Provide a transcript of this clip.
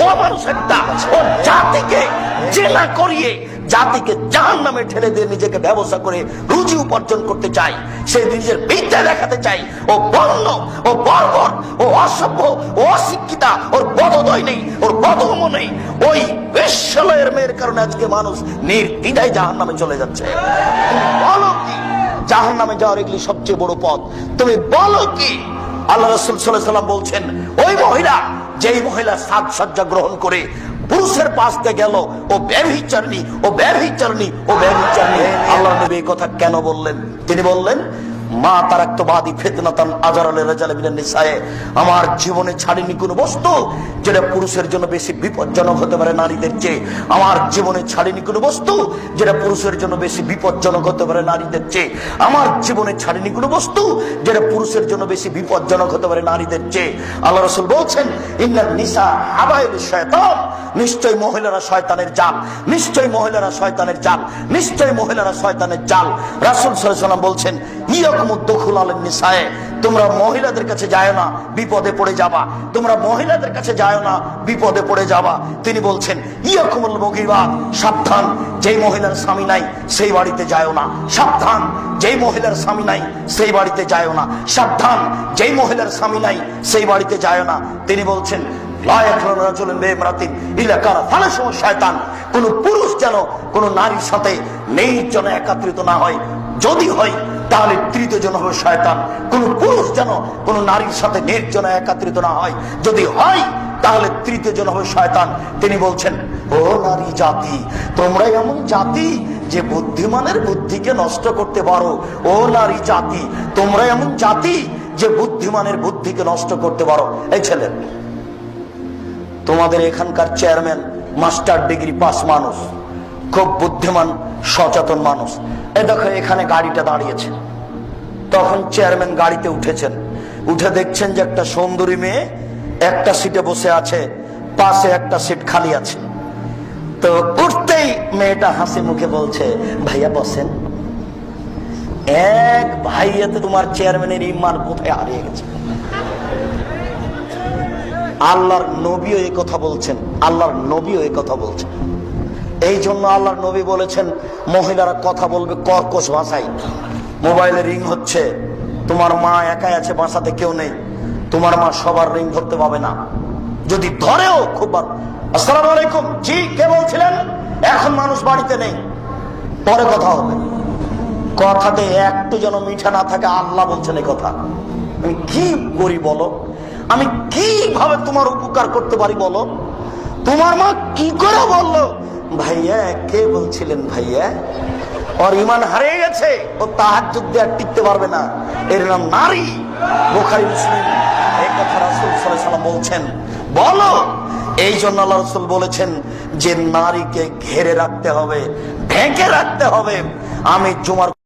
ও মানুষ একটা ও জাতিকে জেলা করিয়ে জাতিকে জাহান্নামে ঠেলে দিয়ে নিজেকে ব্যবসা করে রুজি উপার্জন করতে চাই, সে নিজের বিদ্যা দেখাতে চাই। ও বর্ণ, ও বর্বর, ও অসভ্য, ও অশিক্ষিতা, ওর বোধোদয় নেই, ওর বোধগম্য নেই। ওই বেশ্যালয়ের মেয়ের কারণে আজকে মানুষ নির্দ্বিধায় জাহান্নামে চলে যাচ্ছে। তুমি বলো কি জাহান্নামে যাওয়ার এগুলি সবচেয়ে বড় পথ? তুমি বলো কি? আল্লাহ রাসূল সাল্লাল্লাহু আলাইহি ওয়াসাল্লাম বলছেন, ওই মহিলা, যেই মহিলা সাজসজ্জা গ্রহণ করে পুরুষের পাশ দিয়ে গেল, ও ব্যভিচারিণী, ও ব্যভিচারিণী, ও ব্যভিচারিণী। আল্লাহ নবী এই কথা কেন বললেন? তিনি বললেন, মা তারাক্তু বাদি ফিতনাতান আযারা লিরাজালি মিনান নিসায়ে, আমার জীবনে ছাড়িনি কোনো বস্তু যেটা পুরুষের জন্য বেশি বিপজ্জনক হতে পারে নারীদের চেয়ে। আমার জীবনে ছাড়িনি কোনো বস্তু যেটা পুরুষের জন্য বেশি বিপজ্জনক হতে পারে নারীদের চেয়ে। আমার জীবনে ছাড়িনি কোনো বস্তু যেটা পুরুষের জন্য বেশি বিপজ্জনক হতে পারে নারীদের চেয়ে। আল্লাহ রাসূল বলছেন, ইন্নান নিসা হাবাইলুশ শায়তান, নিশ্চয়ই মহিলারা শয়তানের জাল, নিশ্চয়ই মহিলারা শয়তানের জাল, নিশ্চয়ই মহিলারা শয়তানের জাল। রাসূল সাল্লাল্লাহু আলাইহি ওয়াসাল্লাম বলছেন, তোমরা মহিলাদের কাছে যায় না, বিপদে পড়ে যাবা। তোমরা মহিলাদের কাছে যায় না, বিপদে পড়ে যাবা। তিনি বলছেন, ইয়াকুমুল মুগীবাত, সাবধান, যেই মহিলার স্বামী নাই সেই বাড়িতে যায় না। সাবধান, যেই মহিলার স্বামী নাই সেই বাড়িতে যায় না। সাবধান, যেই মহিলার স্বামী নাই সেই বাড়িতে যায় না। তিনি বলছেন, কোন পুরুষ যেন কোন নারীর সাথে নির্জনে একত্রিত না হয়, যদি হয় তাহলে তৃতীয় জন হবে শয়তান। কোন পুরুষ যেন কোন নারীর সাথে নির্জনে একত্রিত না হয়, যদি হয় তাহলে তৃতীয় জন হবে শয়তান। তিনি বলছেন, ও নারী জাতি, তোমরা এমন জাতি যে বুদ্ধিমানের বুদ্ধিকে নষ্ট করতে পারো। ও নারী জাতি, তোমরা এমন জাতি যে বুদ্ধিমানের বুদ্ধিকে নষ্ট করতে পারো। এই ছেলে, তোমাদের এখানকার চেয়ারম্যান মাস্টার ডিগ্রি পাস মানুষ, খুব বুদ্ধিমান সচেতন মানুষ। এ দেখো এখানে গাড়িটা দাঁড়িয়েছে, তখন চেয়ারম্যান গাড়িতে উঠেছেন, উঠে দেখছেন যে একটা সুন্দরী মেয়ে একটা সিটে বসে আছে, পাশে একটা সিট খালি আছে। তো উঠতেই মেয়েটা হাসি মুখে বলছে, ভাইয়া বসেন। এক ভাইয়াতে তোমার চেয়ারম্যানের ইমান কোথায় হারিয়ে গেছে। আল্লাহর নবীও এই কথা বলছেন, আল্লাহর নবীও এই কথা বলছেন। এই জন্য আল্লাহর নবী বলেছেন, মহিলারা কথা বলবে কর্কশ ভাষায়। মোবাইলে রিং হচ্ছে, তোমার মা একাই আছে, বাসাতে কেউ নেই, তোমার মা সবার রিং ধরতে পাবে না। যদি ধরেও খুব, আসসালামু আলাইকুম, জি কে বলছিলেন, এখন মানুষ বাড়িতে নেই, পরে কথা হবে। কথাতে একটু যেন মিঠা না থাকে। আল্লাহ বলছেন এই কথা। আমি কি করি বলো? আমি কিভাবে তোমার উপকার করতে পারি বলো? তোমার মা কি করে বললো, ভাইয়া কে বলছিলেন ভাইয়া? ওর ইমান হারিয়ে গেছে, ও তাহাজ্জুদ দিয়ে আর টিকতে পারবে না। এর নাম নারী। বুখারী মুসলিম এই কথা রাসূল সাল্লাল্লাহু আলাইহি ওয়াসাল্লাম বলছেন। বলো, এই জন্য আল্লাহ রাসূল বলেছেন যে নারীকে ঘেরে রাখতে হবে, ঢেকে রাখতে হবে। আমি জুমার